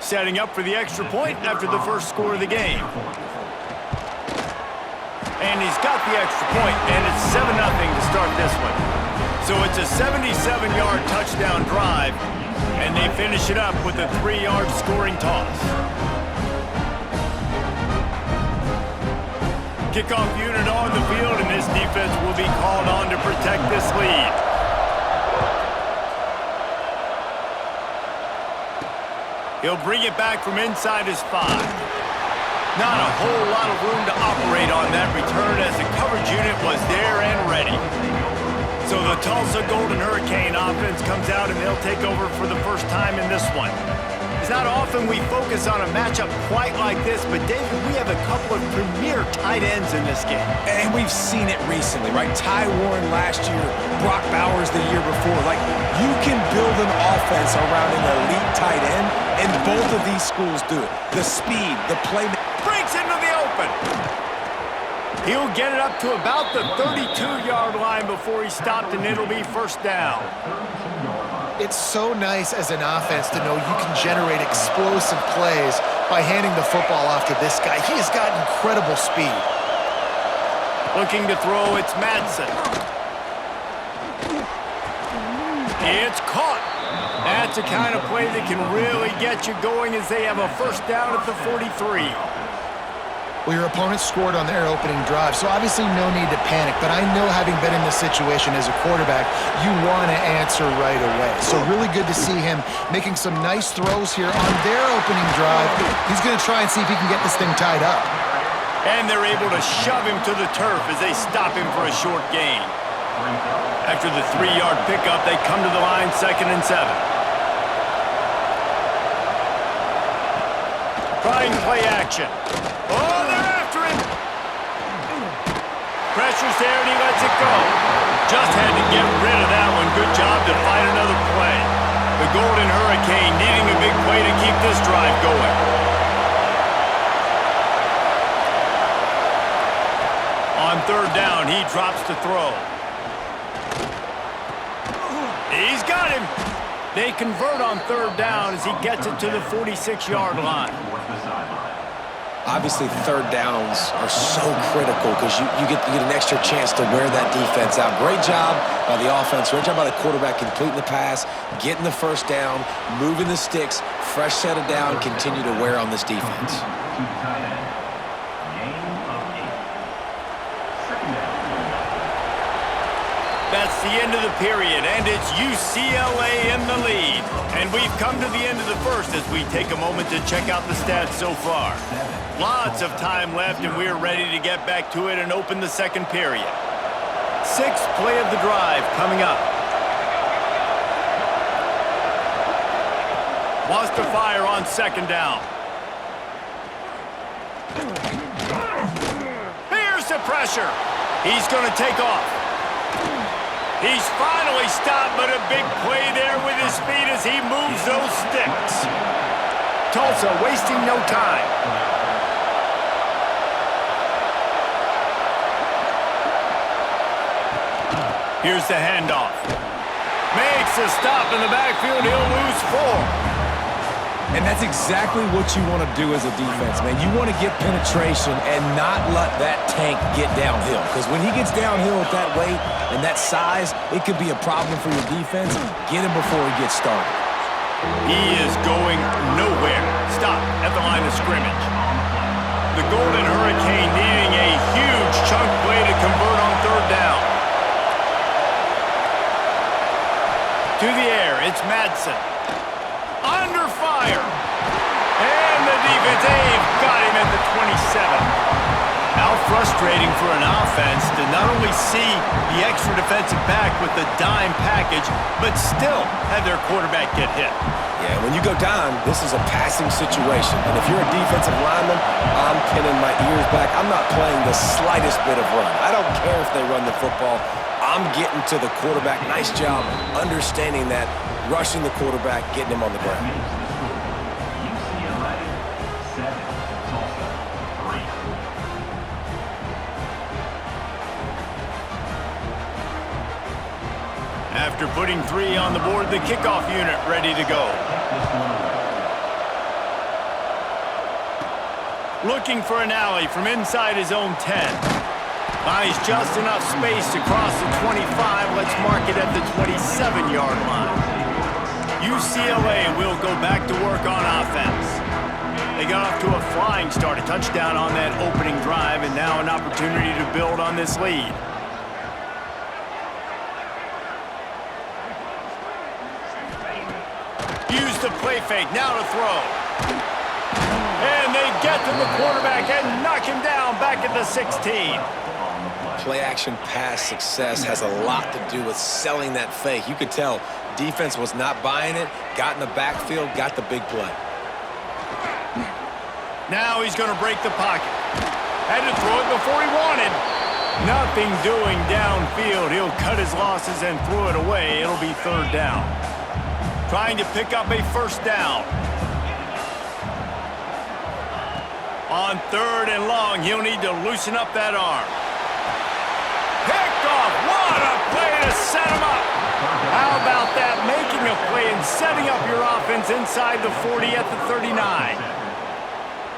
setting up for the extra point after the first score of the game. And he's got the extra point, and it's 7-0 to start this one. So it's a 77-yard touchdown drive, and they finish it up with a 3-yard scoring toss. Kickoff unit on the field, and this defense will be called on to protect this lead. He'll bring it back from inside his 5. Not a whole lot of room to operate on that return as the coverage unit was there and ready. So the Tulsa Golden Hurricane offense comes out and they'll take over for the first time in this one. It's not often we focus on a matchup quite like this, but David, we have a couple of premier tight ends in this game. And we've seen it recently, right? Ty Warren last year, Brock Bowers the year before. Like, you can build an offense around an elite tight end, and both of these schools do it. The speed, the play. Breaks into the open. He'll get it up to about the 32-yard line before he's stopped, and it'll be first down. It's so nice as an offense to know you can generate explosive plays by handing the football off to this guy. He has got incredible speed. Looking to throw, it's Madsen. It's caught. That's the kind of play that can really get you going as they have a first down at the 43. Well, your opponent scored on their opening drive, so obviously no need to panic. But I know, having been in this situation as a quarterback, you want to answer right away. So really good to see him making some nice throws here on their opening drive. He's going to try and see if he can get this thing tied up. And they're able to shove him to the turf as they stop him for a short gain. After the 3-yard pickup, they come to the line, 2nd and 7. Trying play action. Oh, they're after him. Pressure's there, and he lets it go. Just had to get rid of that one. Good job to find another play. The Golden Hurricane needing a big play to keep this drive going. On 3rd down, he drops to throw. He's got him. They convert on 3rd down as he gets it to the 46-yard line. Obviously, 3rd downs are so critical because you get an extra chance to wear that defense out. Great job by the offense. Great job by the quarterback completing the pass, getting the first down, moving the sticks, fresh set of down, continue to wear on this defense. That's the end of the period, and it's UCLA in the lead. And we've come to the end of the first as we take a moment to check out the stats so far. Lots of time left, and we're ready to get back to it and open the second period. 6th play of the drive coming up. Wants to fire on 2nd down. Here's the pressure. He's going to take off. He's finally stopped, but a big play there with his feet as he moves those sticks. Tulsa wasting no time. Here's the handoff. Makes a stop in the backfield. He'll lose 4. And that's exactly what you want to do as a defense, man. You want to get penetration and not let that tank get downhill. Because when he gets downhill at that weight and that size, it could be a problem for your defense. Get him before he gets started. He is going nowhere. Stop at the line of scrimmage. The Golden Hurricane needing a huge chunk play to convert on 3rd down. To the air, it's Madsen. Under fire. And the defense, they've got him at the 27. How frustrating for an offense to not only see the extra defensive back with the dime package, but still have their quarterback get hit. Yeah, when you go down, this is a passing situation. And if you're a defensive lineman, I'm pinning my ears back. I'm not playing the slightest bit of run. I don't care if they run the football. I'm getting to the quarterback. Nice job understanding that, rushing the quarterback, getting him on the ground. After putting 3 on the board, the kickoff unit ready to go. Looking for an alley from inside his own 10. Buys just enough space to cross the 25. Let's mark it at the 27-yard line. UCLA will go back to work on offense. They got off to a flying start, a touchdown on that opening drive, and now an opportunity to build on this lead. Use the play fake, now to throw. And they get to the quarterback and knock him down back at the 16. Play-action pass success has a lot to do with selling that fake. You could tell defense was not buying it, got in the backfield, got the big play. Now he's going to break the pocket. Had to throw it before he wanted. Nothing doing downfield. He'll cut his losses and throw it away. It'll be third down. Trying to pick up a first down. On third and long, he'll need to loosen up that arm. Picked off. What a play to set him up. How about that? Making a play and setting up your offense inside the 40 at the 39.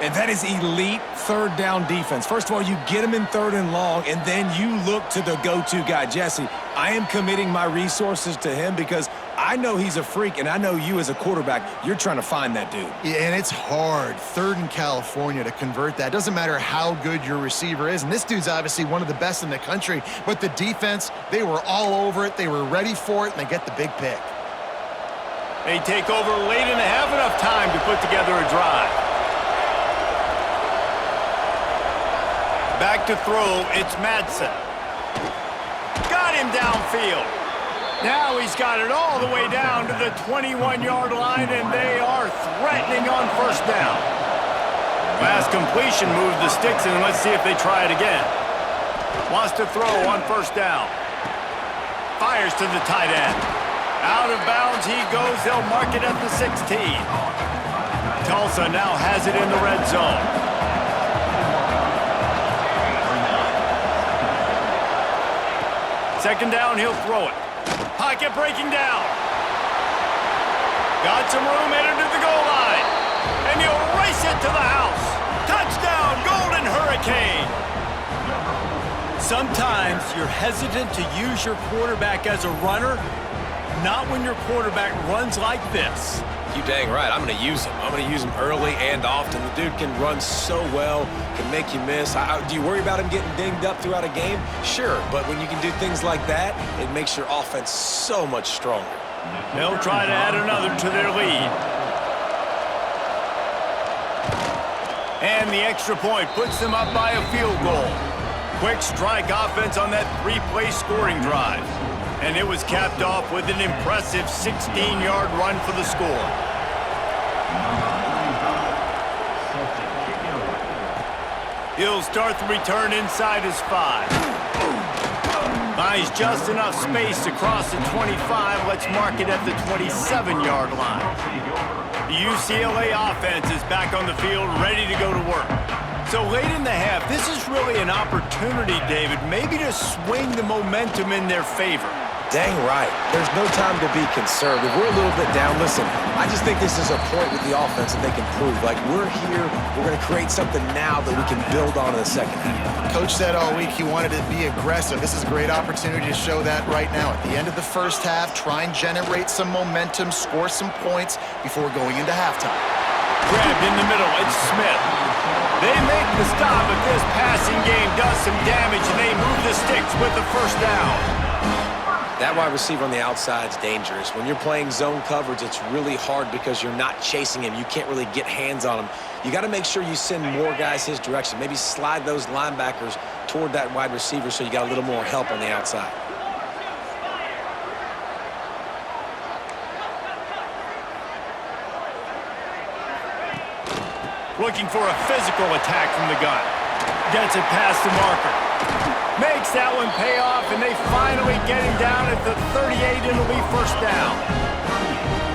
And that is elite third down defense. First of all, you get him in third and long, and then you look to the go-to guy. Jesse, I am committing my resources to him because I know he's a freak, and I know you as a quarterback, you're trying to find that dude. Yeah, and it's hard, third in California, to convert that. Doesn't matter how good your receiver is, and this dude's obviously one of the best in the country, but the defense, they were all over it, they were ready for it, and they get the big pick. They take over late and they have enough time to put together a drive. Back to throw, it's Madsen. Got him downfield. Now he's got it all the way down to the 21-yard line, and they are threatening on first down. Last completion moved the sticks, and let's see if they try it again. Wants to throw on first down. Fires to the tight end. Out of bounds he goes. They'll mark it at the 16. Tulsa now has it in the red zone. Second down, he'll throw it. Pocket breaking down. Got some room, headed to the goal line. And he'll race it to the house. Touchdown, Golden Hurricane. Sometimes you're hesitant to use your quarterback as a runner, not when your quarterback runs like this. You dang right. I'm going to use him. I'm going to use him early and often. The dude can run so well, can make you miss. Do you worry about him getting dinged up throughout a game? Sure, but when you can do things like that, it makes your offense so much stronger. They'll try to add another to their lead. And the extra point puts them up by a field goal. Quick strike offense on that three-play scoring drive. And it was capped off with an impressive 16-yard run for the score. He'll start the return inside his 5. Buys just enough space to cross the 25. Let's mark it at the 27-yard line. The UCLA offense is back on the field, ready to go to work. So late in the half, this is really an opportunity, David, maybe to swing the momentum in their favor. Dang right. There's no time to be concerned. If we're a little bit down, listen, I just think this is a point with the offense that they can prove. Like, we're here, we're going to create something now that we can build on in the second half. Coach said all week he wanted to be aggressive. This is a great opportunity to show that right now. At the end of the first half, try and generate some momentum, score some points before going into halftime. Grabbed in the middle, it's Smith. They make the stop, but this passing game does some damage, and they move the sticks with the first down. That wide receiver on the outside is dangerous. When you're playing zone coverage, it's really hard because you're not chasing him. You can't really get hands on him. You got to make sure you send more guys his direction. Maybe slide those linebackers toward that wide receiver so you got a little more help on the outside. Looking for a physical attack from the gun. Gets it past the marker. Makes that one pay off, and they finally get him down at the 38. It'll be first down.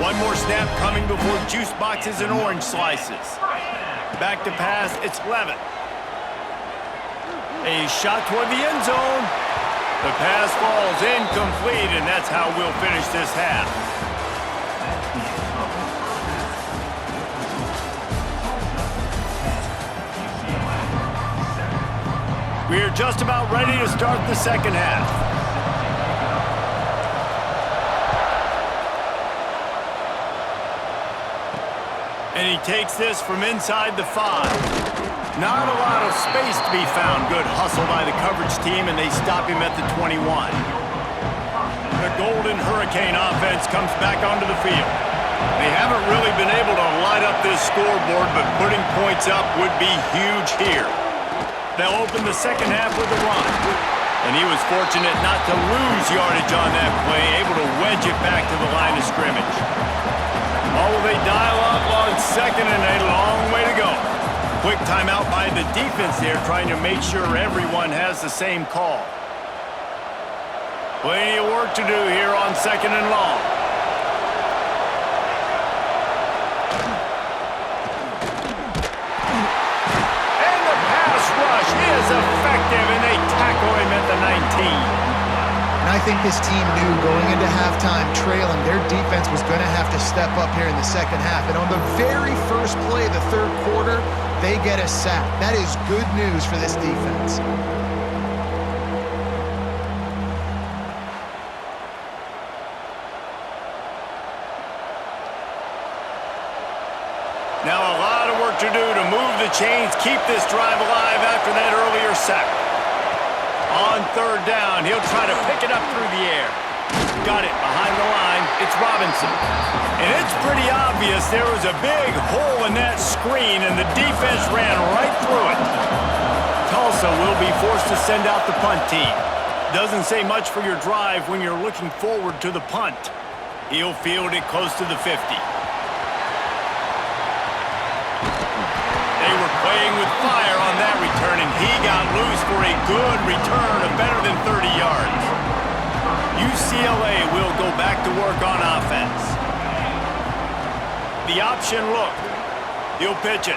One more snap coming before juice boxes and orange slices. Back to pass, it's Levitt. A shot toward the end zone. The pass falls incomplete, and that's how we'll finish this half. We're just about ready to start the second half. And he takes this from inside the 5. Not a lot of space to be found. Good hustle by the coverage team, and they stop him at the 21. The Golden Hurricane offense comes back onto the field. They haven't really been able to light up this scoreboard, but putting points up would be huge here. They'll open the second half with a run. And he was fortunate not to lose yardage on that play, able to wedge it back to the line of scrimmage. Oh, they dial up on second and a long way to go. Quick timeout by the defense there, trying to make sure everyone has the same call. Plenty of work to do here on second and long. And the pass rush is effective, and they tackle him at the 19. And I think this team knew going into halftime trailing, their defense was going to have to step up here in the second half. And on the very first play of the third quarter, they get a sack. That is good news for this defense. Now a lot of work to do to move the chains, keep this drive alive after that earlier sack. On third down, he'll try to pick it up through the air. Got it behind the line. It's Robinson. And it's pretty obvious there was a big hole in that screen, and the defense ran right through it. Tulsa will be forced to send out the punt team. Doesn't say much for your drive when you're looking forward to the punt. He'll field it close to the 50. They were playing with fire on that return, and he got loose for a good return of better than 30 yards. UCLA will go back to work on offense. The option look. He'll pitch it.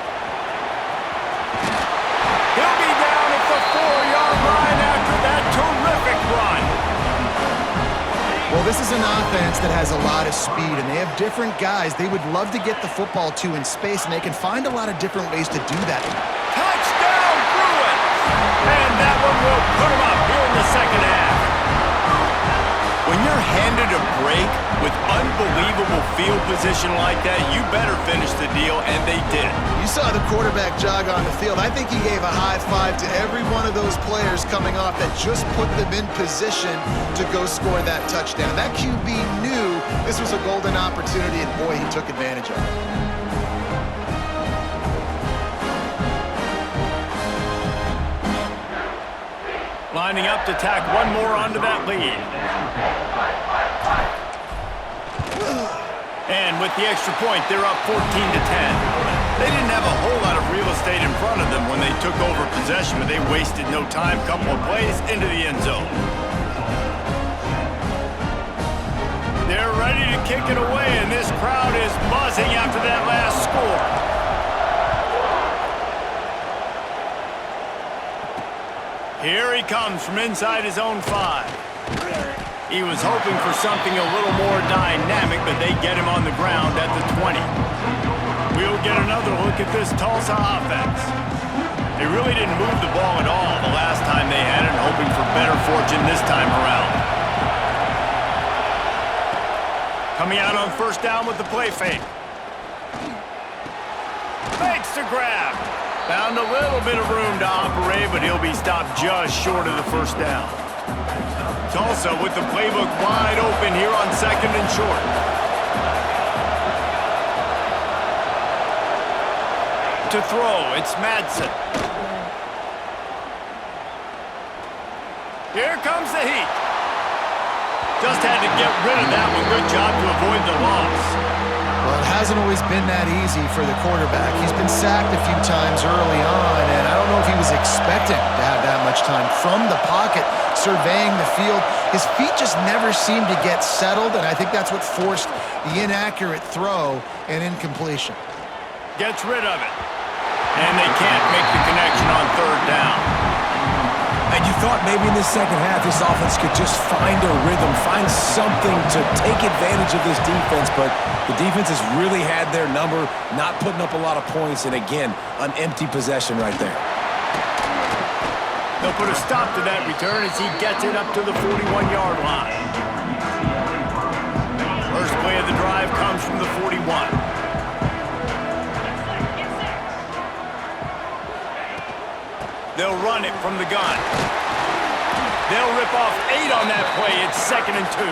He'll be down at the 4-yard line after that terrific run. Well, this is an offense that has a lot of speed, and they have different guys they would love to get the football to in space, and they can find a lot of different ways to do that. Touchdown, Bruins! And that one will put them up here in the second half. When you're handed a break with unbelievable field position like that, you better finish the deal, and they did. You saw the quarterback jog on the field. I think he gave a high five to every one of those players coming off that just put them in position to go score that touchdown. That QB knew this was a golden opportunity, and boy, he took advantage of it. Lining up to tack one more onto that lead. And with the extra point, they're up 14-10. They didn't have a whole lot of real estate in front of them when they took over possession, but they wasted no time. Couple of plays into the end zone. They're ready to kick it away, and this crowd is buzzing after that last score. Here he comes from inside his own 5. He was hoping for something a little more dynamic, but they get him on the ground at the 20. We'll get another look at this Tulsa offense. They really didn't move the ball at all the last time they had it, hoping for better fortune this time around. Coming out on first down with the play fake. Fakes to grab. Found a little bit of room to operate, but he'll be stopped just short of the first down. Tulsa with the playbook wide open here on second and short. To throw, it's Madsen. Here comes the heat. Just had to get rid of that one. Good job to avoid the loss. Well, it hasn't always been that easy for the quarterback. He's been sacked a few times early on, and I don't know if he was expecting to have that much time from the pocket, surveying the field. His feet just never seemed to get settled, and I think that's what forced the inaccurate throw and incompletion. Gets rid of it. And they can't make the connection on third down. And you thought maybe in the second half this offense could just find a rhythm, find something to take advantage of this defense, but the defense has really had their number, not putting up a lot of points, and again, an empty possession right there. They'll put a stop to that return as he gets it up to the 41-yard line. First play of the drive comes from the 41. They'll run it from the gun. They'll rip off 8 on that play. It's 2nd and 2.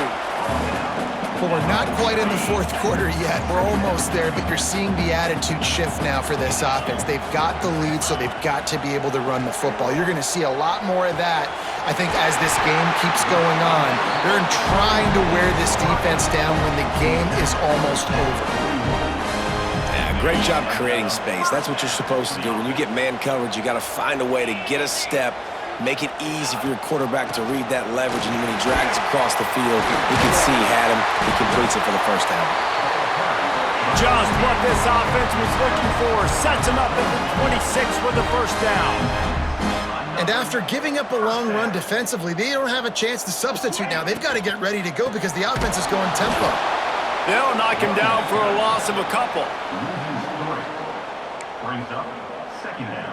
Well, we're not quite in the fourth quarter yet. We're almost there, but you're seeing the attitude shift now for this offense. They've got the lead, so they've got to be able to run the football. You're going to see a lot more of that, I think, as this game keeps going on. They're trying to wear this defense down when the game is almost over. Great job creating space. That's what you're supposed to do. When you get man coverage, you got to find a way to get a step, make it easy for your quarterback to read that leverage, and when he drags across the field, you can see he had him. He completes it for the first down. Just what this offense was looking for. Sets him up at the 26 with the first down. And after giving up a long run defensively, they don't have a chance to substitute now. They've got to get ready to go because the offense is going tempo. They'll knock him down for a loss of a couple. Brings up 2nd down.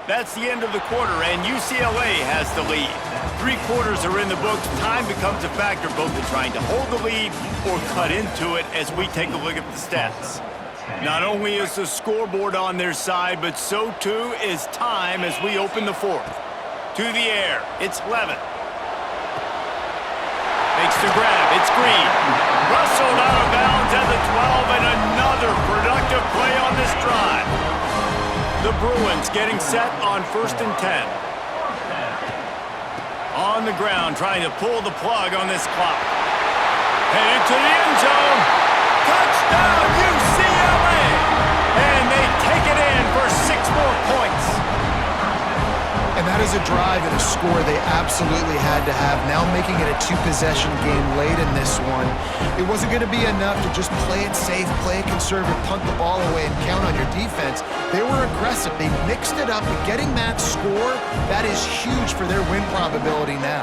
That's the end of the quarter, and UCLA has the lead. 3 quarters are in the books. Time becomes a factor both in trying to hold the lead or cut into it as we take a look at the stats. Not only is the scoreboard on their side, but so too is time as we open the fourth. To the air, it's Levin. Makes the grab, it's Green. Rustled out of bounds at the 12, and another productive play on this drive. The Bruins getting set on 1st and 10. On the ground, trying to pull the plug on this clock. Headed to the end zone. Touchdown, UCLA! And they take it in for 6 more points. And that is a drive and a score they absolutely had to have. Now making it a 2-possession game late in this one. It wasn't going to be enough to just play it safe, play it conservative, punt the ball away, and count on your defense. They were aggressive. They mixed it up. But getting that score, that is huge for their win probability now.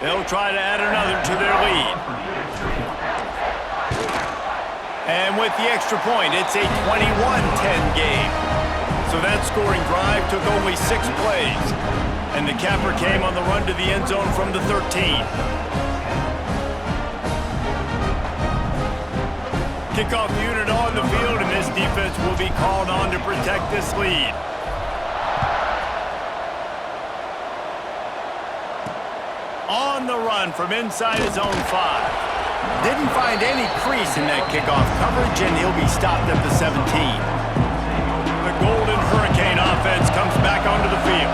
They'll try to add another to their lead. And with the extra point, it's a 21-10 game. So that scoring drive took only 6 plays. And the capper came on the run to the end zone from the 13. Kickoff unit on the field, and this defense will be called on to protect this lead. On the run from inside his own 5. Didn't find any crease in that kickoff coverage, and he'll be stopped at the 17. The Golden Hurricane offense comes back onto the field.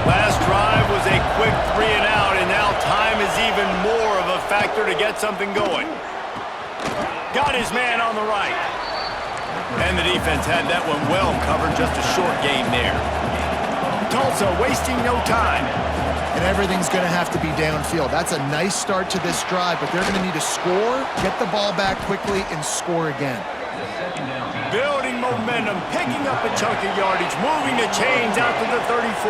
Last drive was a quick 3 and out, and now time is even more of a factor to get something going. Got his man on the right. And the defense had that one well covered, just a short game there. Tulsa wasting no time. And everything's going to have to be downfield. That's a nice start to this drive, but they're going to need to score, get the ball back quickly, and score again. Building momentum, picking up a chunk of yardage, moving the chains out to the 34.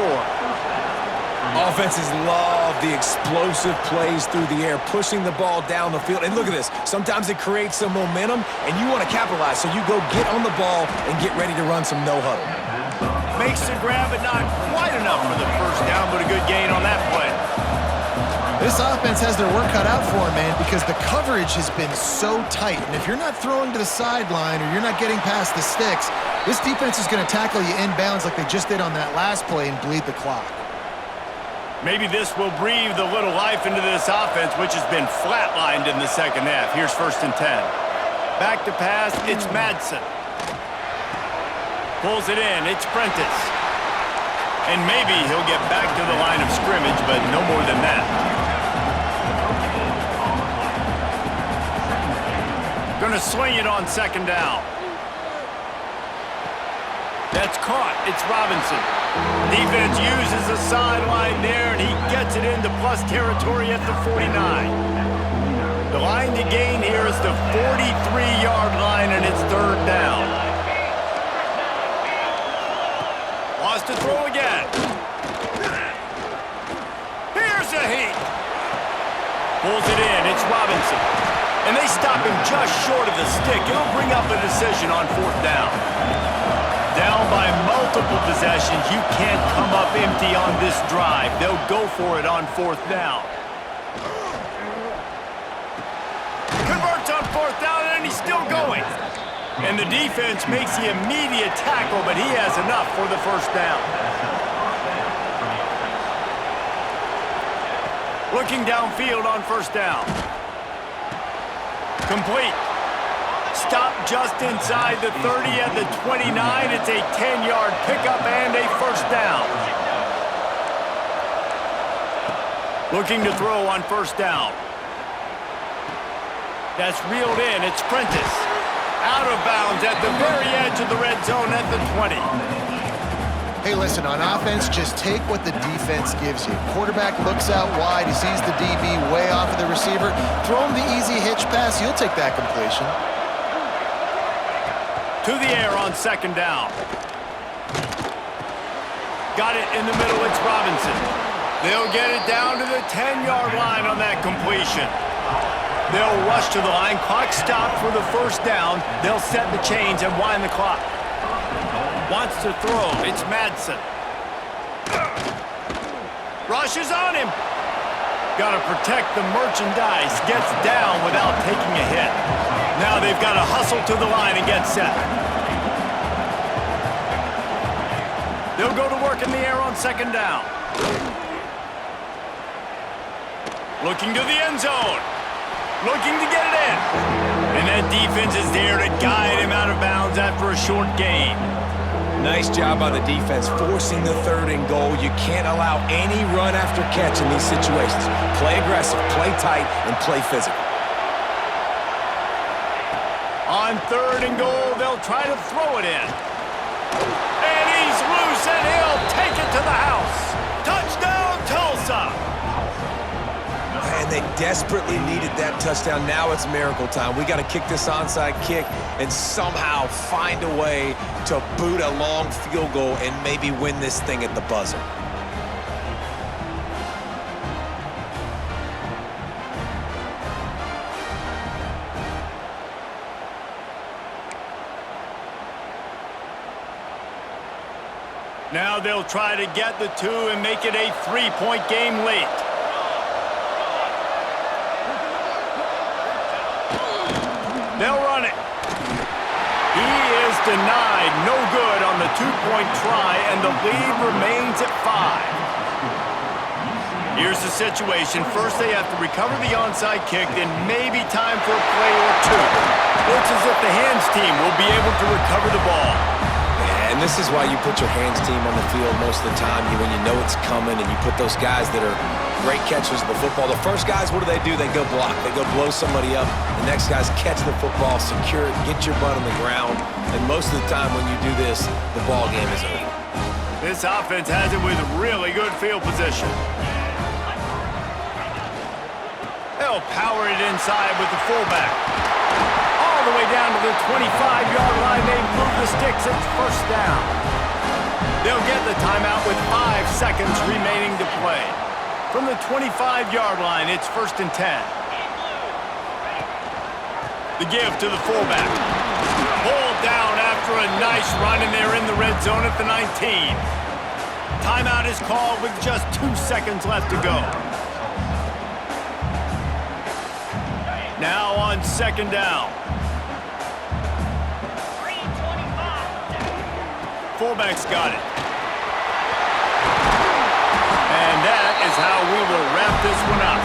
Offenses love the explosive plays through the air, pushing the ball down the field. And look at this. Sometimes it creates some momentum, and you want to capitalize. So you go get on the ball and get ready to run some no-huddle. Makes the grab, but not quite enough for the first down, but a good gain on that play. This offense has their work cut out for them, man, because the coverage has been so tight. And if you're not throwing to the sideline or you're not getting past the sticks, this defense is going to tackle you inbounds like they just did on that last play and bleed the clock. Maybe this will breathe a little life into this offense, which has been flatlined in the second half. Here's 1st and 10. Back to pass, it's Madsen. Pulls it in, it's Prentice. And maybe he'll get back to the line of scrimmage, but no more than that. Gonna swing it on 2nd down. That's caught, it's Robinson. Defense uses the sideline there, and he gets it into plus territory at the 49. The line to gain here is the 43-yard line, and it's 3rd down. Wants to throw again. Here's a heat. Pulls it in. It's Robinson. And they stop him just short of the stick. It'll bring up a decision on 4th down. Down by multiple possessions. You can't come up empty on this drive. They'll go for it on 4th down. Converts on 4th down, and he's still going. And the defense makes the immediate tackle, but he has enough for the 1st down. Looking downfield on 1st down. Complete. Stop just inside the 30 at the 29. It's a 10-yard pickup and a 1st down. Looking to throw on 1st down. That's reeled in. It's Prentice. Out of bounds at the very edge of the red zone at the 20. Hey, listen, on offense, just take what the defense gives you. Quarterback looks out wide. He sees the DB way off of the receiver. Throw him the easy hitch pass. You'll take that completion. To the air on 2nd down. Got it in the middle. It's Robinson. They'll get it down to the 10-yard line on that completion. They'll rush to the line. Clock stopped for the 1st down. They'll set the chains and wind the clock. Wants to throw. It's Madsen. Rushes on him. Got to protect the merchandise. Gets down without taking a hit. Now they've got to hustle to the line and get set. They'll go to work in the air on 2nd down. Looking to the end zone. Looking to get it in. And that defense is there to guide him out of bounds after a short gain. Nice job on the defense, forcing the 3rd and goal. You can't allow any run after catch in these situations. Play aggressive, play tight, and play physical. On 3rd and goal, they'll try to throw it in. And he's loose, and he'll take it to the house. Touchdown, Tulsa! And they desperately needed that touchdown. Now it's miracle time. We got to kick this onside kick and somehow find a way to boot a long field goal and maybe win this thing at the buzzer. Now they'll try to get the 2 and make it a 3-point game late. They'll run it. He is denied. No good on the 2-point try, and the lead remains at 5. Here's the situation. First, they have to recover the onside kick, then maybe time for a play or 2. Looks as if the hands team will be able to recover the ball. And this is why you put your hands team on the field most of the time when you know it's coming, and you put those guys that are great catchers of the football. The first guys, what do? They go block. They go blow somebody up. The next guys catch the football, secure it, get your butt on the ground. And most of the time when you do this, the ball game is over. This offense has it with really good field position. They'll power it inside with the fullback. All the way down to the 25-yard line. They move the sticks. It's 1st down. They'll get the timeout with 5 seconds remaining to play. From the 25-yard line, it's 1st and 10. The give to the fullback. Pulled down after a nice run, and they're in the red zone at the 19. Timeout is called with just 2 seconds left to go. Now on 2nd down. Fullback's got it. And that is how we will wrap this one up.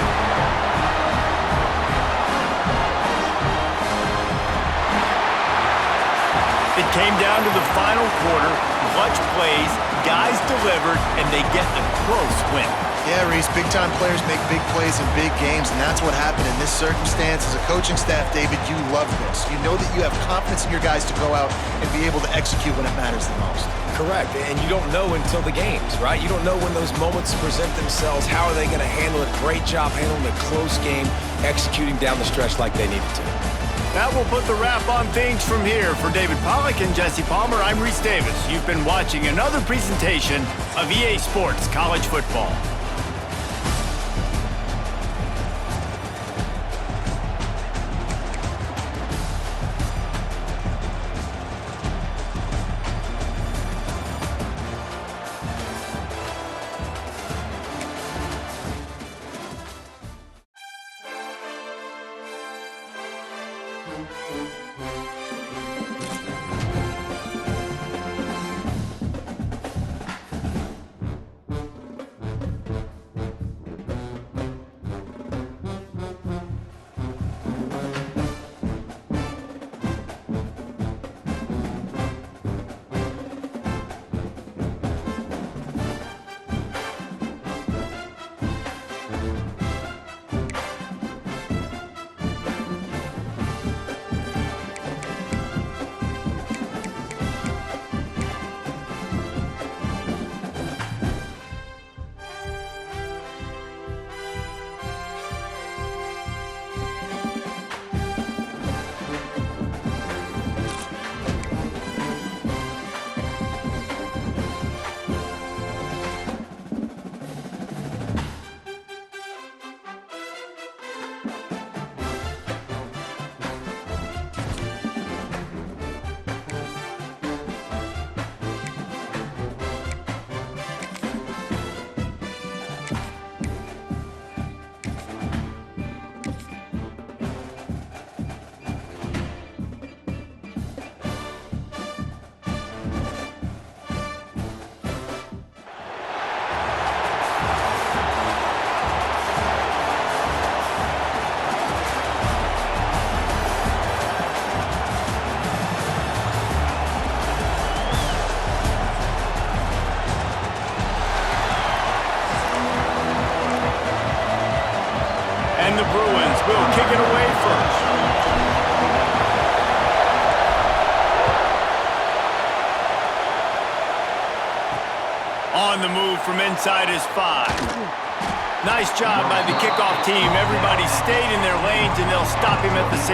It came down to the final quarter. Clutch plays, guys delivered, and they get a close win. Yeah, Reese, big-time players make big plays in big games, and that's what happened in this circumstance. As a coaching staff, David, you love this. You know that you have confidence in your guys to go out and be able to execute when it matters the most. Correct, and you don't know until the games, right? You don't know when those moments present themselves. How are they going to handle it? Great job handling a close game, executing down the stretch like they needed to. That will put the wrap on things from here. For David Pollack and Jesse Palmer, I'm Reese Davis. You've been watching another presentation of EA Sports College Football. the Bruins will kick it away first. On the move from inside his 5. Nice job by the kickoff team. Everybody stayed in their lanes, and they'll stop him at the 16.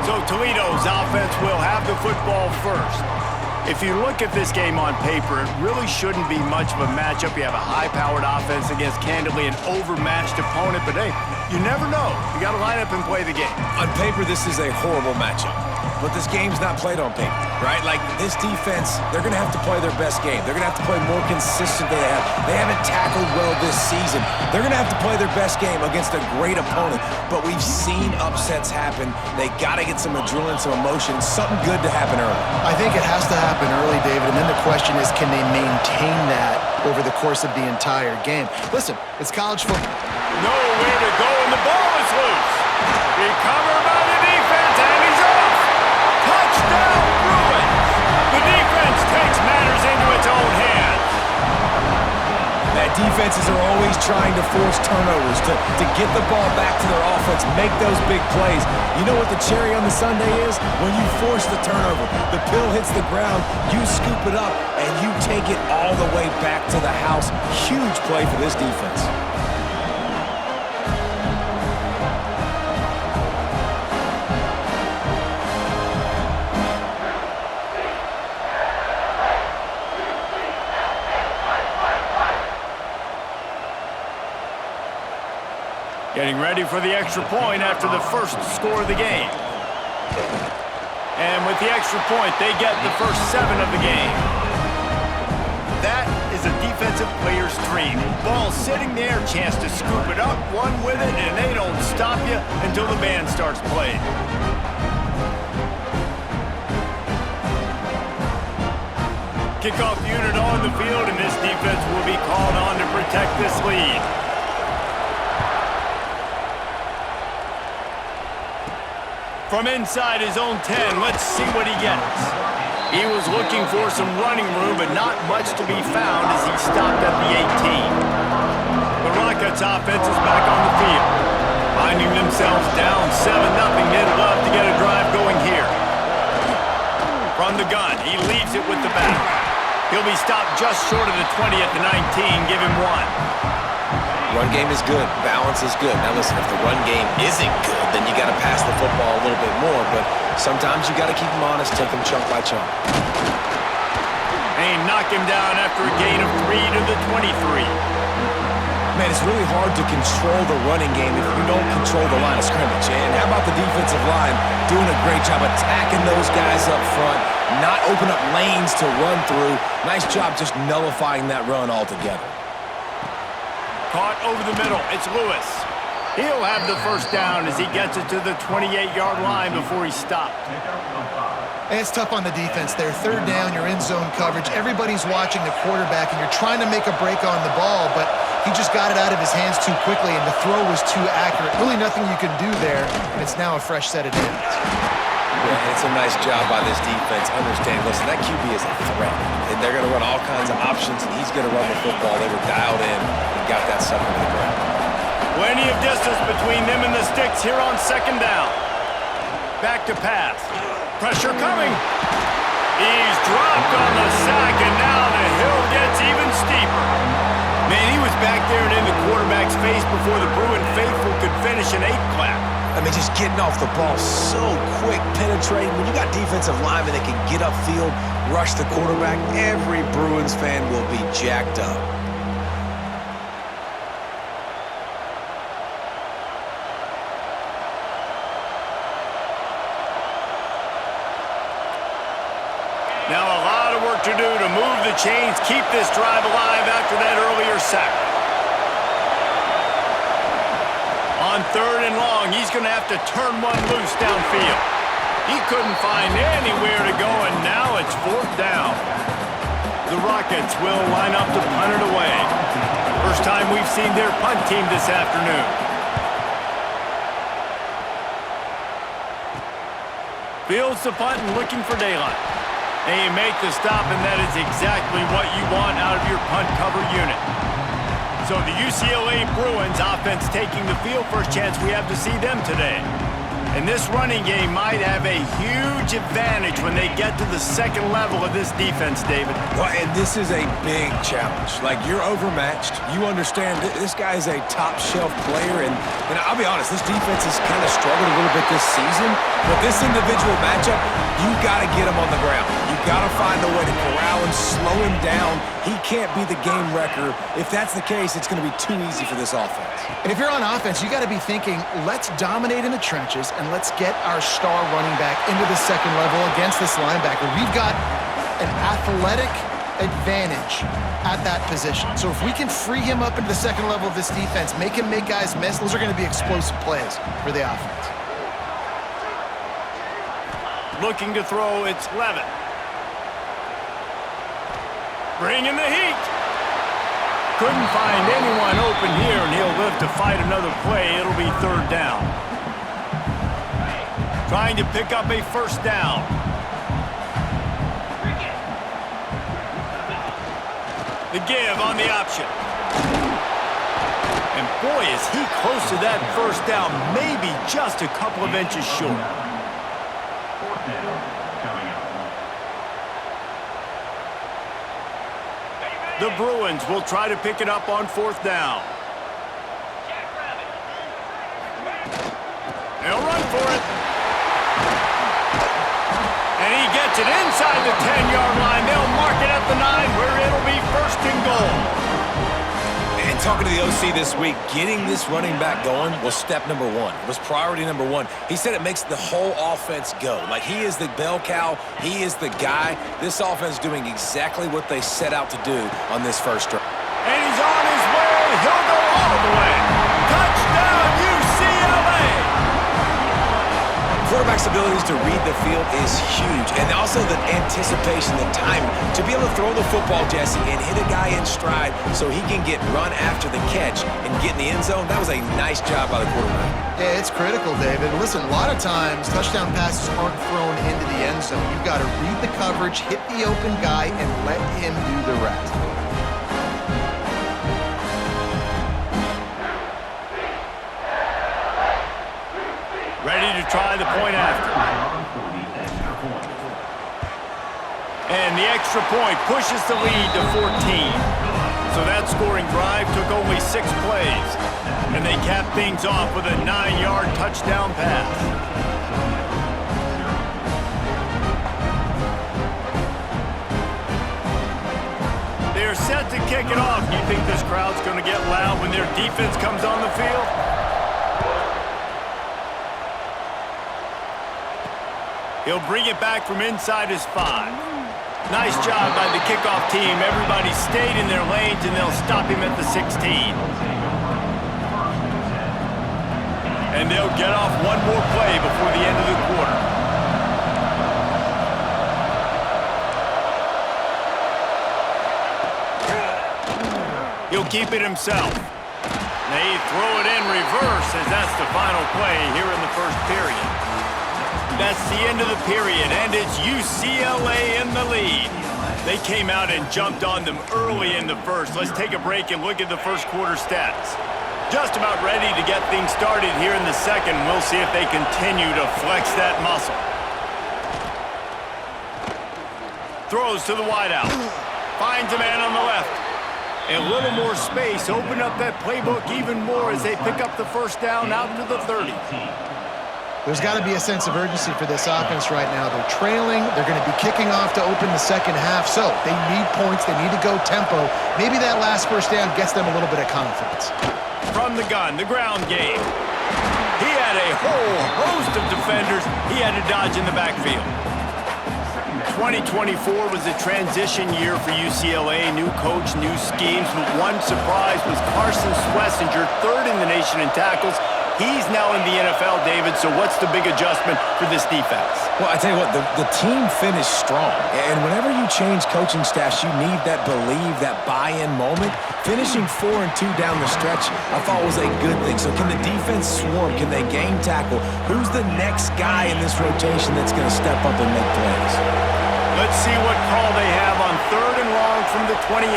So Toledo's offense will have the football first. If you look at this game on paper, it really shouldn't be much of a matchup. You have a high-powered offense against, candidly, an overmatched opponent. But, hey, you never know. You got to line up and play the game. On paper, this is a horrible matchup. But this game's not played on paper, right? Like, this defense, they're going to have to play their best game. They're going to have to play more consistent than they have. They haven't tackled well this season. They're going to have to play their best game against a great opponent. But we've seen upsets happen. They got to get some adrenaline, some emotion, something good to happen early. I think it has to happen early, David, and then the question is, can they maintain that over the course of the entire game? Listen, it's college football. Nowhere to go, and the ball is loose. Recovered by the defense, and he's off. Touchdown, Bruins. The defense takes matters into its own hands. That defenses are always trying to force turnovers, to get the ball back to their offense, make those big plays. You know what the cherry on the sundae is? When you force the turnover, the pill hits the ground, you scoop it up, and you take it all the way back to the house. Huge play for this defense. Getting ready for the extra point after the first score of the game. And with the extra point, they get the first 7 of the game. That is a defensive player's dream. Ball sitting there, chance to scoop it up, run with it, and they don't stop you until the band starts playing. Kickoff unit on the field, and this defense will be called on to protect this lead. From inside his own 10, let's see what he gets. He was looking for some running room, but not much to be found as he stopped at the 18. The Rockets offense is back on the field. Finding themselves down 7-0, they'd love to get a drive going here. From the gun, he leaves it with the back. He'll be stopped just short of the 20 at the 19, give him 1. Run game is good. Balance is good. Now listen, if the run game isn't good, then you got to pass the football a little bit more. But sometimes you got to keep them honest, take them chunk by chunk. And knock him down after a gain of 3 to the 23. Man, it's really hard to control the running game if you don't control the line of scrimmage. And how about the defensive line doing a great job attacking those guys up front, not open up lanes to run through. Nice job just nullifying that run altogether. Caught over the middle. It's Lewis. He'll have the first down as he gets it to the 28-yard line before he stopped. And it's tough on the defense there. 3rd down, you're in zone coverage. Everybody's watching the quarterback, and you're trying to make a break on the ball, but he just got it out of his hands too quickly, and the throw was too accurate. Really nothing you can do there, and it's now a fresh set of downs. Yeah, it's a nice job by this defense. Understand, listen, that QB is a threat. And they're going to run all kinds of options, and he's going to run the football. They were dialed in and got that sucker to the ground. Plenty of distance between them and the sticks here on 2nd down. Back to pass. Pressure coming. He's dropped on the sack, and now the hill gets even steeper. Man, he was back there and in the quarterback's face before the Bruin faithful could finish an 8-clap. I mean, just getting off the ball so quick, penetrating. When you got defensive linemen that can get upfield, rush the quarterback, every Bruins fan will be jacked up. Now a lot of work to do to move the chains, keep this drive alive after that earlier sack. On 3rd and long, he's going to have to turn one loose downfield. He couldn't find anywhere to go, and now it's 4th down. The Rockets will line up to punt it away. First time we've seen their punt team this afternoon. Fields the punt and looking for daylight. They make the stop, and that is exactly what you want out of your punt cover unit. So the UCLA Bruins offense taking the field. First chance we have to see them today. And this running game might have a huge advantage when they get to the second level of this defense, David. Well, and this is a big challenge. Like, you're overmatched. You understand this guy is a top-shelf player. And I'll be honest, this defense has kind of struggled a little bit this season. But this individual matchup, you got to get him on the ground. You got to find a way to corral him, slow him down. He can't be the game wrecker. If that's the case, it's going to be too easy for this offense. And if you're on offense, you got to be thinking, let's dominate in the trenches and let's get our star running back into the second level against this linebacker. We've got an athletic advantage at that position. So if we can free him up into the second level of this defense, make him make guys miss, those are going to be explosive plays for the offense. Looking to throw, it's Levin. Bringing the heat. Couldn't find anyone open here, and he'll live to fight another play. It'll be third down. Trying to pick up a first down. The give on the option. And boy, is he close to that first down, maybe just a couple of inches short. Fourth down coming up. The Bruins will try to pick it up on fourth down. They'll run for it. And he gets it inside the 10-yard line. They'll mark it at the 9 where it'll be first and goal. And talking to the OC this week, getting this running back going was step number one. It was priority number one. He said it makes the whole offense go. Like, he is the bell cow. He is the guy. This offense doing exactly what they set out to do on this first drive. And he's on his way. He'll go all the way. Touchdown, UCLA! Quarterback's abilities to read the field is huge, and also the anticipation, the timing, to be able to throw the football, Jesse, and hit a guy in stride so he can get run after the catch and get in the end zone. That was a nice job by the quarterback. Yeah, it's critical, David. Listen, a lot of times touchdown passes aren't thrown into the end zone. You've got to read the coverage, hit the open guy, and let him do the rest. Ready to try the point after. And the extra point pushes the lead to 14. So that scoring drive took only 6 plays. And they capped things off with a 9-yard touchdown pass. They're set to kick it off. Do you think this crowd's going to get loud when their defense comes on the field? He'll bring it back from inside his 5. Nice job by the kickoff team. Everybody stayed in their lanes, and they'll stop him at the 16. And they'll get off one more play before the end of the quarter. He'll keep it himself. They throw it in reverse as that's the final play here in the first period. That's the end of the period, and it's UCLA in the lead. They came out and jumped on them early in the first. Let's take a break and look at the first quarter stats. Just about ready to get things started here in the second. We'll see if they continue to flex that muscle. Throws to the wideout. Finds a man on the left. A little more space. Open up that playbook even more as they pick up the first down out to the 30. There's got to be a sense of urgency for this offense right now. They're trailing. They're going to be kicking off to open the second half. So they need points. They need to go tempo. Maybe that last first down gets them a little bit of confidence. From the gun, the ground game. He had a whole host of defenders he had to dodge in the backfield. 2024 was a transition year for UCLA. New coach, new schemes. But one surprise was Carson Schlesinger, third in the nation in tackles. He's now in the NFL, David, so what's the big adjustment for this defense? Well, I tell you what, the team finished strong. And whenever you change coaching staffs, you need that believe, that buy-in moment. Finishing 4-2 down the stretch, I thought was a good thing. So can the defense swarm? Can they game tackle? Who's the next guy in this rotation that's going to step up and make plays? Let's see what call they have on 3rd and long from the 28.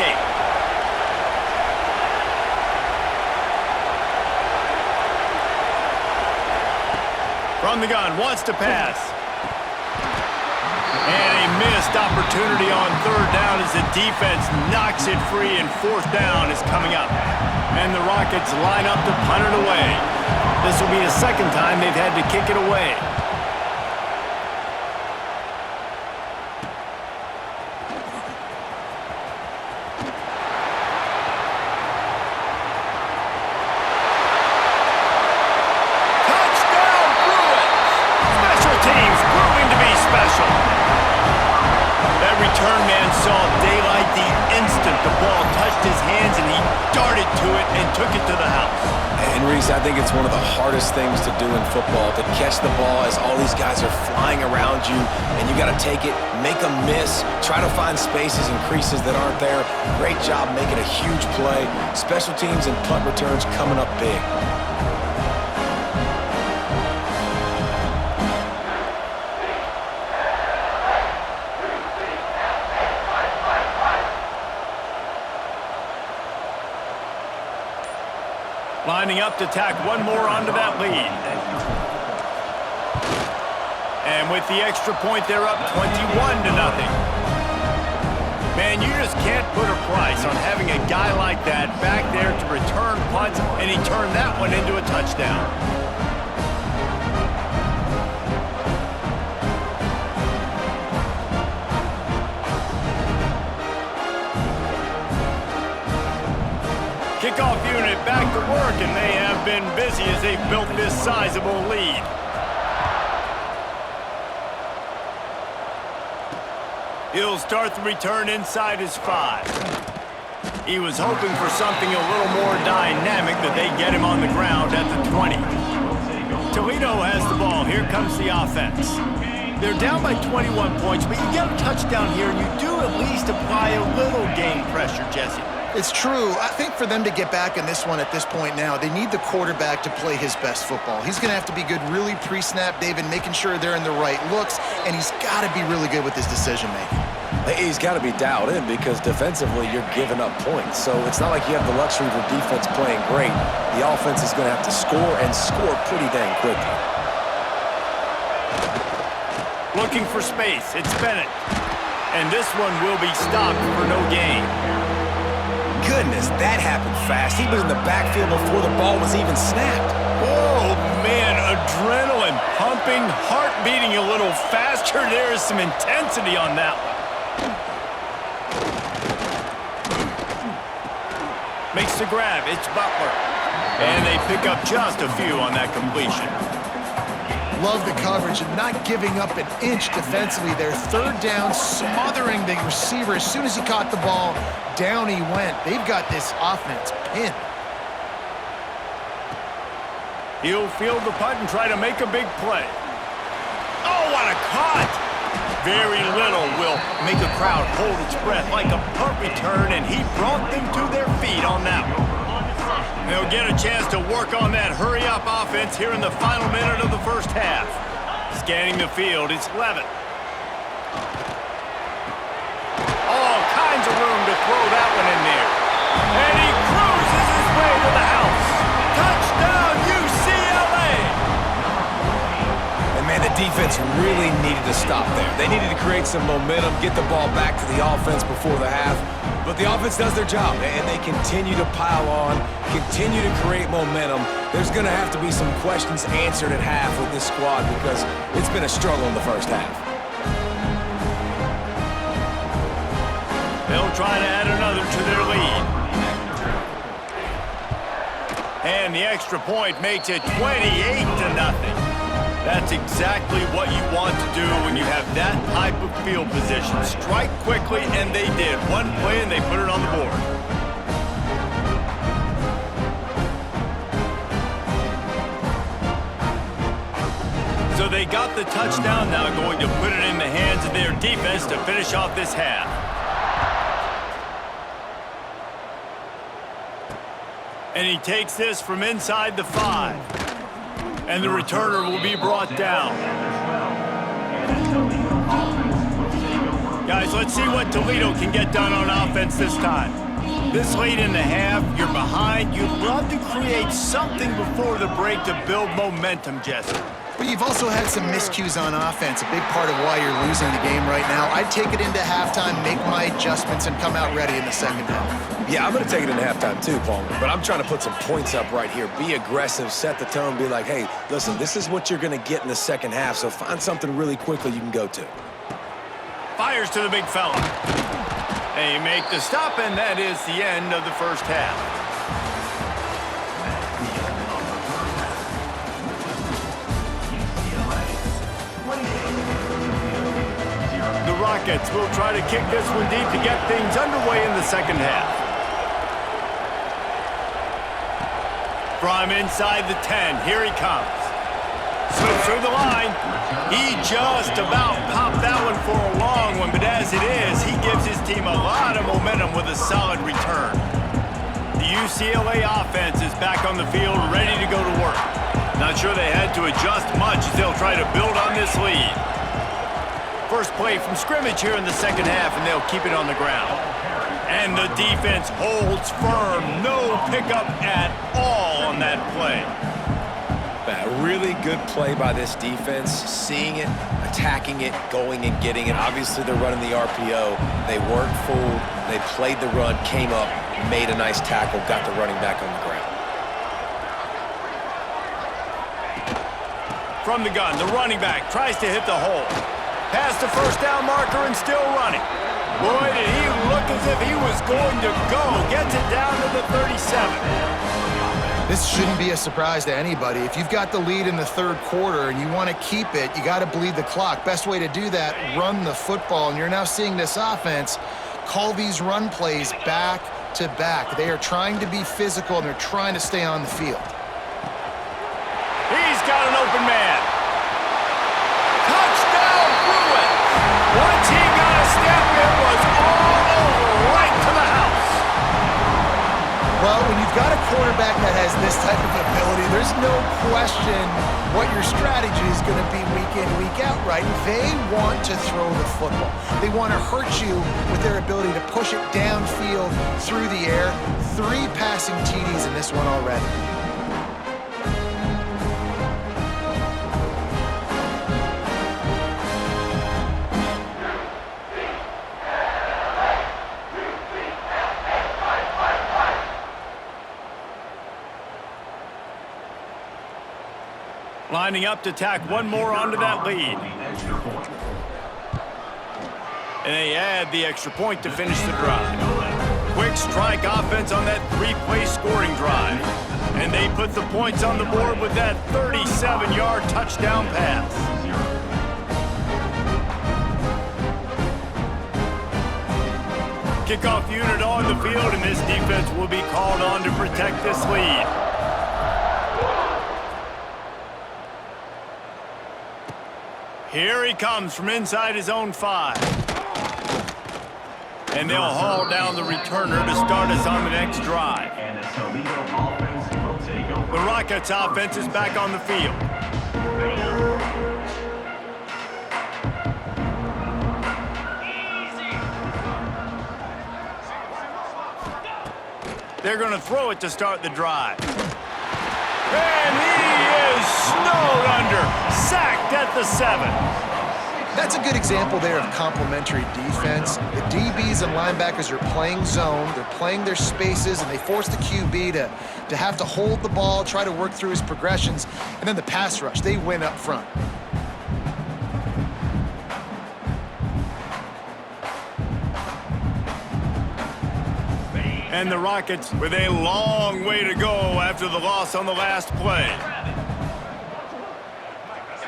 From the gun, wants to pass. And a missed opportunity on third down as the defense knocks it free, and fourth down is coming up. And the Rockets line up to punt it away. This will be the second time they've had to kick it away. Touchdown Bruins! Special teams proving to be special. That return man saw daylight the instant the ball touched his hands, and he darted to it and took it to the house. And Reese, I think it's one of the hardest things to do in football, to catch the ball as all these guys are flying around you, and you got to take it, make a miss, try to find spaces and creases that aren't there. Great job making a huge play. Special teams and punt returns coming up big. Lining up to tack one more onto that lead. And with the extra point, they're up 21-0. Man, you just can't put a price on having a guy like that back there to return punts, and he turned that one into a touchdown. Kickoff unit back to work, and they have been busy as they've built this sizable lead. He'll start the return inside his 5. He was hoping for something a little more dynamic, but they get him on the ground at the 20. Toledo has the ball. Here comes the offense. They're down by 21 points, but you get a touchdown here, and you do at least apply a little game pressure, Jesse. It's true. I think for them to get back in this one at this point now, they need the quarterback to play his best football. He's going to have to be good really pre-snap, David, making sure they're in the right looks, and he's got to be really good with his decision-making. He's got to be dialed in because defensively you're giving up points. So it's not like you have the luxury of the defense playing great. The offense is going to have to score and score pretty dang quickly. Looking for space. It's Bennett. And this one will be stopped for no gain. Goodness, that happened fast. He was in the backfield before the ball was even snapped. Oh, man, adrenaline pumping, heart beating a little faster. There is some intensity on that one. Makes the grab. It's Butler. And they pick up just a few on that completion. Love the coverage and not giving up an inch defensively. Their third down, smothering the receiver. As soon as he caught the ball, down he went. They've got this offense pinned. He'll field the punt and try to make a big play. Oh, what a cut! Very little will make a crowd hold its breath like a punt return, and he brought them to their feet on that one. They'll get a chance to work on that hurry-up offense here in the final minute of the first half. Scanning the field, it's Levitt. All kinds of room to throw that one in there. And he cruises his way to the house. Touchdown, UCLA! And man, the defense really needed to stop there. They needed to create some momentum, get the ball back to the offense before the half. But the offense does their job, and they continue to pile on, continue to create momentum. There's going to have to be some questions answered at half with this squad because it's been a struggle in the first half. They'll try to add another to their lead. And the extra point makes it 28-0. That's exactly what you want to do when you have that type of field position. Strike quickly, and they did. One play, and they put it on the board. So they got the touchdown, now going to put it in the hands of their defense to finish off this half. And he takes this from inside the 5. And the returner will be brought down. Guys, let's see what Toledo can get done on offense this time. This late in the half, you're behind. You'd love to create something before the break to build momentum, Jesse. But you've also had some miscues on offense, a big part of why you're losing the game right now. I'd take it into halftime, make my adjustments, and come out ready in the second half. Yeah, I'm going to take it into halftime too, Palmer. But I'm trying to put some points up right here. Be aggressive, set the tone, be like, hey, listen, this is what you're going to get in the second half, so find something really quickly you can go to. Fires to the big fella. They make the stop, and that is the end of the first half. The Rockets will try to kick this one deep to get things underway in the second half. From inside the 10, here he comes. Slips through the line. He just about popped that one for a long one, but as it is, he gives his team a lot of momentum with a solid return. The UCLA offense is back on the field, ready to go to work. Not sure they had to adjust much as they'll try to build on this lead. First play from scrimmage here in the second half, and they'll keep it on the ground. And the defense holds firm. No pickup at all on that play. A really good play by this defense, seeing it, attacking it, going and getting it. Obviously, they're running the RPO. They weren't fooled. They played the run, came up, made a nice tackle, got the running back on the ground. From the gun, the running back tries to hit the hole. Past the first down marker and still running. Boy, did he look as if he was going to go. Gets it down to the 37. This shouldn't be a surprise to anybody. If you've got the lead in the third quarter and you want to keep it, you got to bleed the clock. Best way to do that, run the football. And you're now seeing this offense call these run plays back to back. They are trying to be physical, and they're trying to stay on the field. He's got an open man. Touchdown, Bruin. Once he got a step, it was all over, right to the house. Well, when you've got a quarterback that has this type of ability, there's no question what your strategy is going to be week in, week out, right? They want to throw the football. They want to hurt you with their ability to push it downfield through the air. 3 passing TDs in this one already. Lining up to tack one more onto that lead. And they add the extra point to finish the drive. Quick strike offense on that 3-play scoring drive. And they put the points on the board with that 37-yard touchdown pass. Kickoff unit on the field, and this defense will be called on to protect this lead. Here he comes from inside his own 5. And they'll haul down the returner to start us on the next drive. The Rockets offense is back on the field. They're going to throw it to start the drive. And he is snowed under, sacked at the 7. That's a good example there of complementary defense. The DBs and linebackers are playing zone, they're playing their spaces, and they force the QB to have to hold the ball, try to work through his progressions, and then the pass rush, they win up front. And the Rockets with a long way to go after the loss on the last play.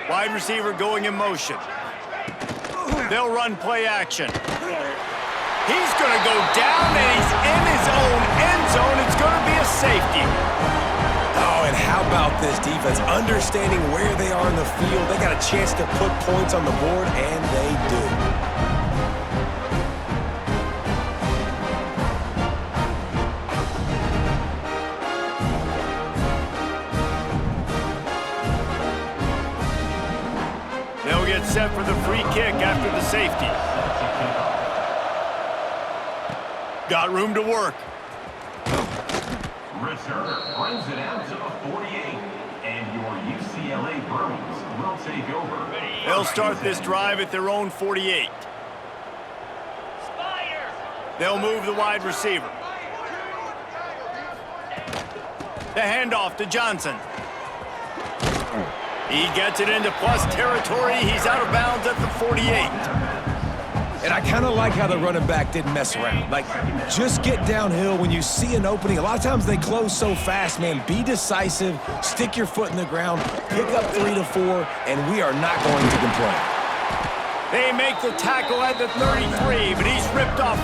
Wide receiver going in motion. They'll run play action. He's going to go down, and he's in his own end zone. It's going to be a safety. Oh, and how about this defense? Understanding where they are in the field. They got a chance to put points on the board, and they do. They'll get set for the free kick after the safety. Got room to work. Returner brings it out to the 48. And your UCLA the LA Bruins will take over. They'll start this drive at their own 48. They'll move the wide receiver. The handoff to Johnson. He gets it into plus territory. He's out of bounds at the 48. And I kind of like how the running back didn't mess around. Like, just get downhill when you see an opening. A lot of times they close so fast, man. Be decisive, stick your foot in the ground, pick up 3 to 4, and we are not going to complain. They make the tackle at the 33, but he's ripped off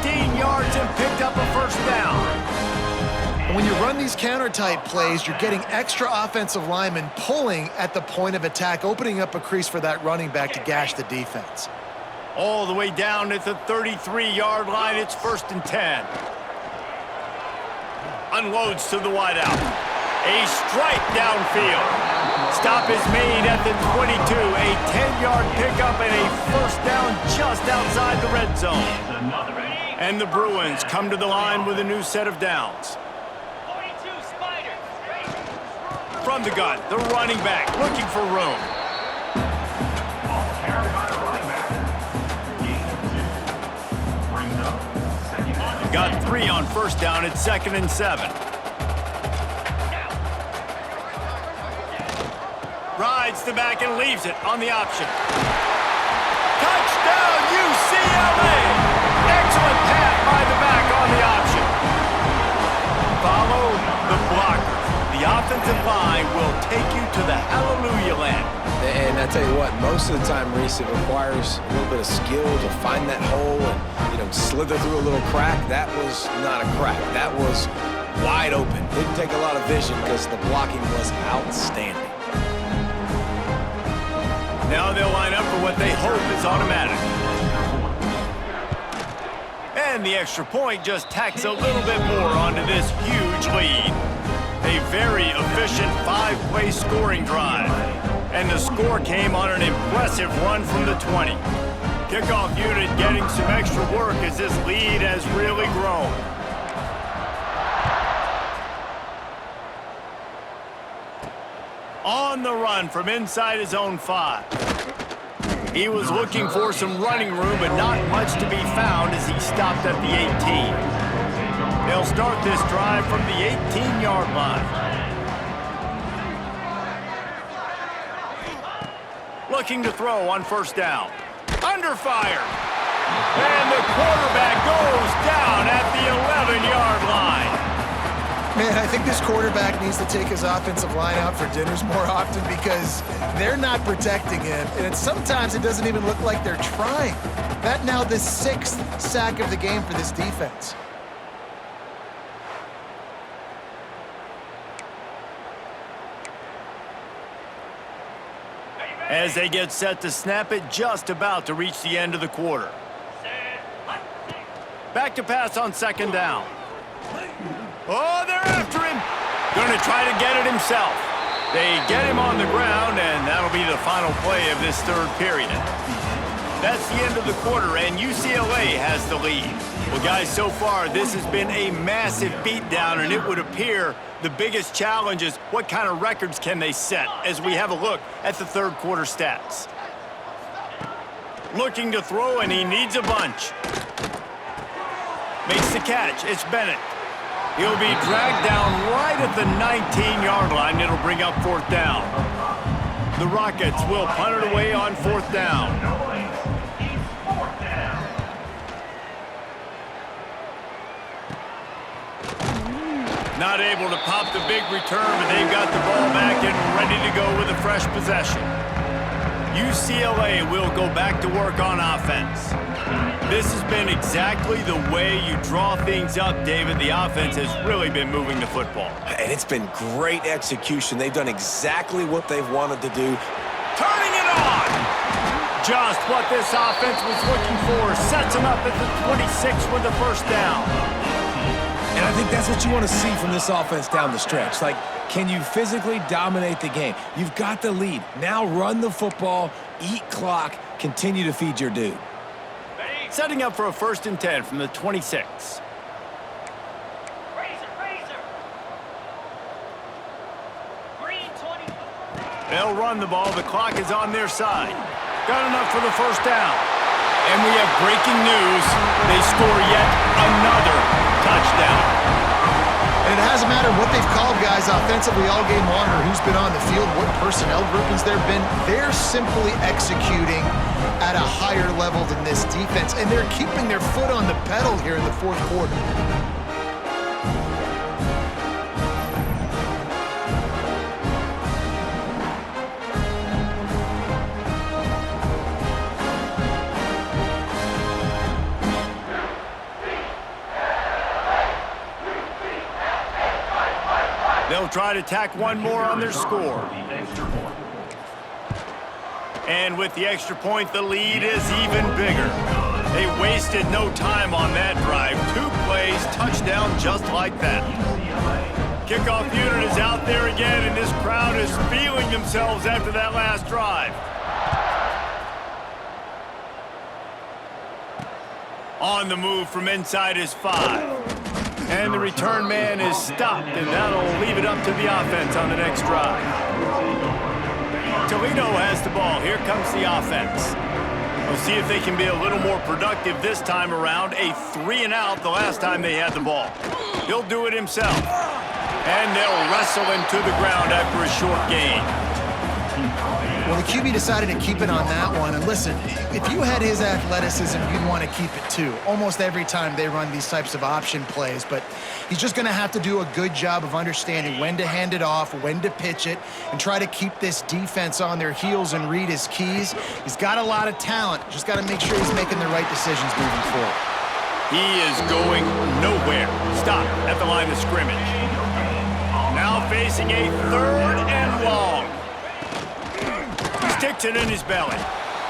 15 yards and picked up a first down. And when you run these counter-type plays, you're getting extra offensive linemen pulling at the point of attack, opening up a crease for that running back to gash the defense. All the way down at the 33-yard line, it's 1st and 10. Unloads to the wideout. A strike downfield. Stop is made at the 22. A 10-yard pickup and a first down just outside the red zone. And the Bruins come to the line with a new set of downs. From the gun, the running back looking for room. Got 3 on first down at 2nd and 7. Rides the back and leaves it on the option. Touchdown, UCLA! Excellent pass by the back on the option. Follow the blockers. The offensive line will take you to the hallelujah land. And I tell you what, most of the time, Reese, it requires a little bit of skill to find that hole and, slither through a little crack. That was not a crack. That was wide open. Didn't take a lot of vision because the blocking was outstanding. Now they'll line up for what they hope is automatic. And the extra point just tacks a little bit more onto this huge lead. A very efficient 5-play scoring drive. And the score came on an impressive run from the 20. Kickoff unit getting some extra work as this lead has really grown. On the run from inside his own 5. He was looking for some running room, but not much to be found as he stopped at the 18. They'll start this drive from the 18-yard line. Looking to throw on first down. Under fire. And the quarterback goes down at the 11-yard line. Man, I think this quarterback needs to take his offensive line out for dinners more often because they're not protecting him. And sometimes it doesn't even look like they're trying. That now the 6th sack of the game for this defense. As they get set to snap it, just about to reach the end of the quarter. Back to pass on 2nd down. Oh, they're after him. Going to try to get it himself. They get him on the ground, and that'll be the final play of this 3rd period. That's the end of the quarter, and UCLA has the lead. Well, guys, so far, this has been a massive beatdown, and it would appear the biggest challenge is what kind of records can they set as we have a look at the 3rd quarter stats. Looking to throw, and he needs a bunch. Makes the catch. It's Bennett. He'll be dragged down right at the 19-yard line. It'll bring up 4th down. The Rockets will punt it away on 4th down. Not able to pop the big return, but they've got the ball back and ready to go with a fresh possession. UCLA will go back to work on offense. This has been exactly the way you draw things up, David. The offense has really been moving the football. And it's been great execution. They've done exactly what they've wanted to do. Turning it on! Just what this offense was looking for. Sets them up at the 26 with the first down. And I think that's what you want to see from this offense down the stretch. Like, can you physically dominate the game? You've got the lead. Now run the football, eat clock, continue to feed your dude. Setting up for a 1st and 10 from the 26. They'll run the ball. The clock is on their side. Got enough for the first down. And we have breaking news. They score yet another touchdown. And it hasn't mattered what they've called guys offensively all game long or who's been on the field, what personnel groupings there have been. They're simply executing at a higher level than this defense, and they're keeping their foot on the pedal here in the fourth quarter. They'll try to tack one more on their score. And with the extra point, the lead is even bigger. They wasted no time on that drive. 2 plays, touchdown just like that. Kickoff unit is out there again, and this crowd is feeling themselves after that last drive. On the move from inside his 5. And the return man is stopped, and that'll leave it up to the offense on the next drive. Toledo has the ball. Here comes the offense. We'll see if they can be a little more productive this time around. A 3-and-out the last time they had the ball. He'll do it himself. And they'll wrestle him to the ground after a short gain. Well, the QB decided to keep it on that one. And listen, if you had his athleticism, you'd want to keep it too. Almost every time they run these types of option plays. But he's just going to have to do a good job of understanding when to hand it off, when to pitch it, and try to keep this defense on their heels and read his keys. He's got a lot of talent. Just got to make sure he's making the right decisions moving forward. He is going nowhere. Stop at the line of scrimmage. Now facing a 3rd and long. Sticks it in his belly.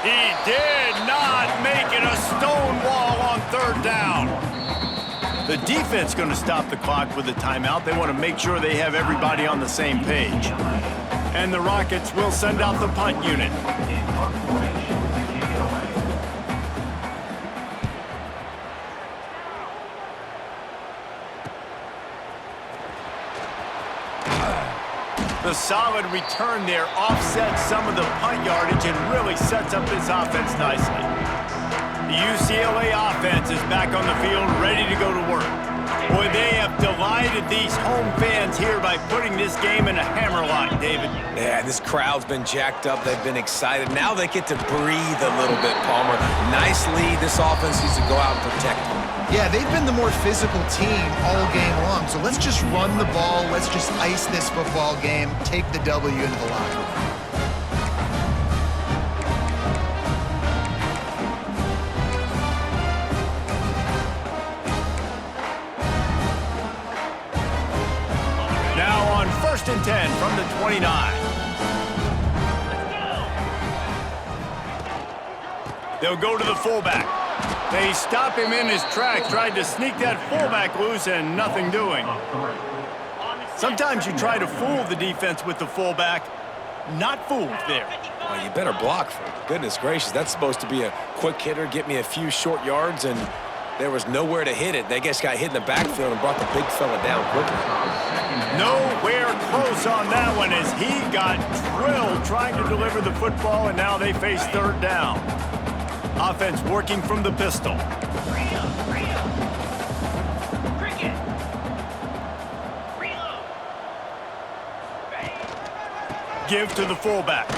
He did not make it a stone wall on 3rd down. The defense going to stop the clock with a timeout. They want to make sure they have everybody on the same page. And the Rockets will send out the punt unit. The solid return there offsets some of the punt yardage and really sets up this offense nicely. The UCLA offense is back on the field, ready to go to work. Boy, they have delighted these home fans here by putting this game in a hammerlock, David. Yeah, this crowd's been jacked up. They've been excited. Now they get to breathe a little bit, Palmer. Nice lead. This offense needs to go out and protect them. Yeah, they've been the more physical team all game long. So let's just run the ball. Let's just ice this football game. Take the W into the locker room. Now on 1st and 10 from the 29. They'll go to the fullback. They stop him in his tracks, tried to sneak that fullback loose, and nothing doing. Sometimes you try to fool the defense with the fullback. Not fooled there. Well, you better block, for goodness gracious. That's supposed to be a quick hitter, get me a few short yards, and there was nowhere to hit it. They just got hit in the backfield and brought the big fella down quickly. Nowhere close on that one as he got drilled trying to deliver the football, and now they face 3rd down. Offense working from the pistol. Give to the fullback.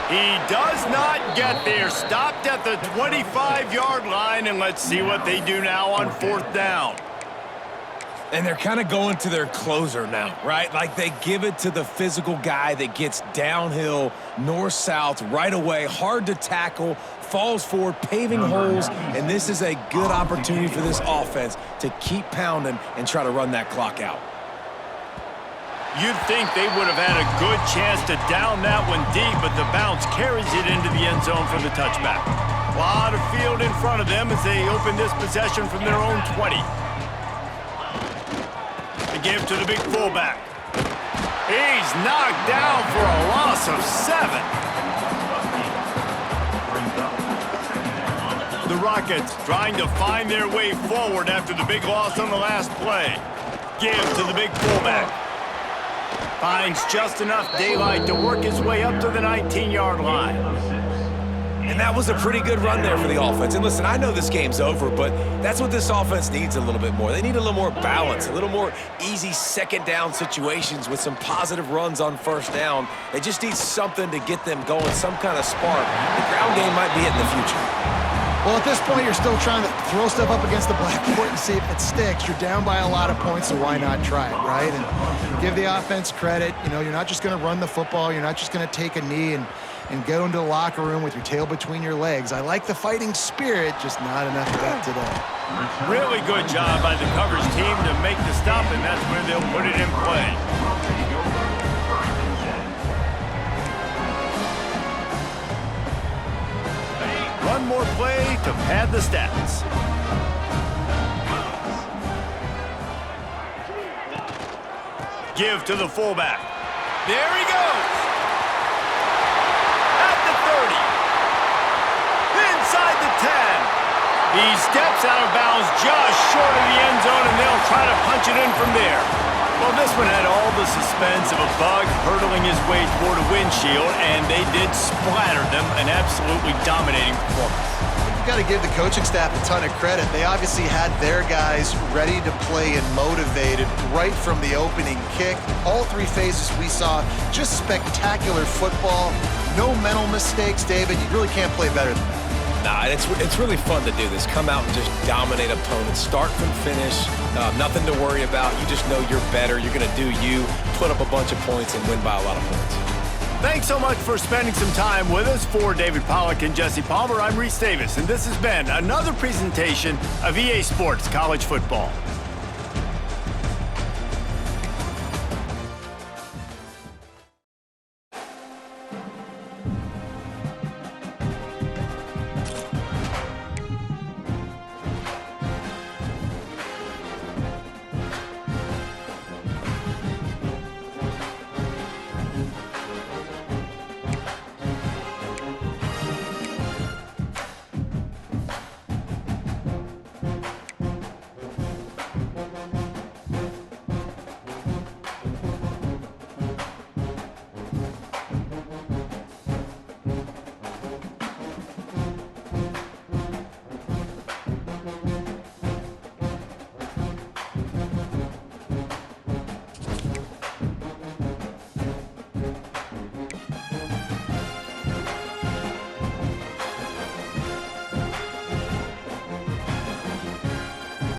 He does not get there. Stopped at the 25-yard line, and let's see what they do now on 4th down. And they're kind of going to their closer now, right? Like they give it to the physical guy that gets downhill, north-south, right away, hard to tackle, falls forward, paving holes, and this is a good opportunity for this offense to keep pounding and try to run that clock out. You'd think they would have had a good chance to down that one deep, but the bounce carries it into the end zone for the touchback. A lot of field in front of them as they open this possession from their own 20. They give to the big fullback. He's knocked down for a loss of 7. The Rockets trying to find their way forward after the big loss on the last play. Give to the big fullback. Finds just enough daylight to work his way up to the 19-yard line. And that was a pretty good run there for the offense. And listen, I know this game's over, but that's what this offense needs a little bit more. They need a little more balance, a little more easy second down situations with some positive runs on first down. They just need something to get them going, some kind of spark. The ground game might be it in the future. Well, at this point, you're still trying to throw stuff up against the blackboard and see if it sticks. You're down by a lot of points, so why not try it, right? And give the offense credit. You know, you're not just going to run the football. You're not just going to take a knee and go into the locker room with your tail between your legs. I like the fighting spirit, just not enough of that today. Really good job by the coverage team to make the stop, and that's where they'll put it in play. One more play to pad the stats. Give to the fullback. There he goes. At the 30. Inside the 10. He steps out of bounds just short of the end zone, and they'll try to punch it in from there. Well, this one had all the suspense of a bug hurtling his way toward a windshield, and they did splatter them, an absolutely dominating performance. You got to give the coaching staff a ton of credit. They obviously had their guys ready to play and motivated right from the opening kick. All three phases we saw, just spectacular football. No mental mistakes, David. You really can't play better than that. Nah, it's really fun to do this. Come out and just dominate opponents, start from finish, nothing to worry about. You just know you're better. You're going to do you, put up a bunch of points, and win by a lot of points. Thanks so much for spending some time with us. For David Pollack and Jesse Palmer, I'm Reese Davis, and this has been another presentation of EA Sports College Football.